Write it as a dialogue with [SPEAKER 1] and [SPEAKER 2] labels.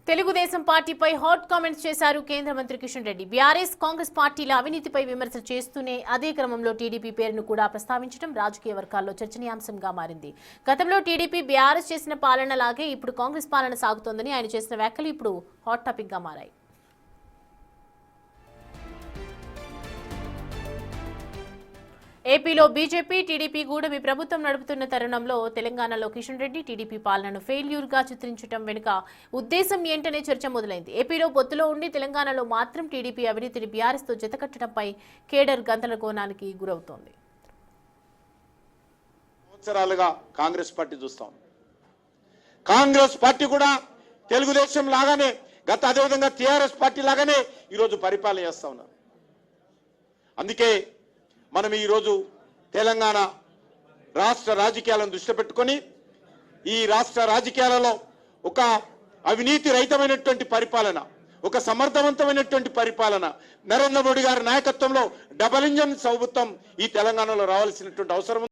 [SPEAKER 1] తెలుగుదేశం పార్టీపై hot comments చేశారు కేంద్ర మంత్రి కిషన్ రెడ్డి. బీఆర్ఎస్ కాంగ్రెస్ పార్టీల అవినీతిపై విమర్శలు చేస్తూనే అదే క్రమంలో టీడీపీ పేరును కూడా ప్రస్తావించడం రాజకీయ వర్గాల్లో చర్చనీయాంశంగా మారింది. గతంలో టీడీపీ బీఆర్ఎస్ చేసిన పాలన లాగే ఇప్పుడు కాంగ్రెస్ పాలన సాగుతోందని ఆయన చేసిన వ్యాఖ్యలు ఇప్పుడు హాట్ టాపిక్ గా మారాయి. ఏపీలో బీజేపీ టీడీపీ కూడమి ప్రభుత్వం నడుపుతున్న తరుణంలో తెలంగాణలో కిషన్ రెడ్డి టీడీపీ పాలనను ఫెయిల్యూర్ గా చిత్రించడం వెనుక ఉద్దేశం ఏంటనే చర్చ మొదలైంది. ఏపీలో పొత్తులో ఉండి తెలంగాణలో మాత్రం టీడీపీ అవినీతిని బీఆర్ఎస్ తో జతకట్టడంపై కేడర్ గందరగోళానికి గురవుతోంది.
[SPEAKER 2] సంవత్సరాలుగా కాంగ్రెస్ పార్టీ చూస్తాం. కాంగ్రెస్ పార్టీ కూడా తెలుగుదేశం లాగానే అదేవిధంగా టీఆర్ఎస్ పార్టీ లాగానే ఈరోజు పరిపాలన చేస్తా ఉన్నారు. అందుకే మనం ఈరోజు తెలంగాణ రాష్ట్ర రాజకీయాలను దృష్టి పెట్టుకొని ఈ రాష్ట్ర రాజకీయాలలో ఒక అవినీతి రహితమైనటువంటి పరిపాలన, ఒక సమర్థవంతమైనటువంటి పరిపాలన, నరేంద్ర మోడీ గారి నాయకత్వంలో డబుల్ ఇంజన్ ప్రభుత్వం ఈ తెలంగాణలో రావాల్సినటువంటి అవసరం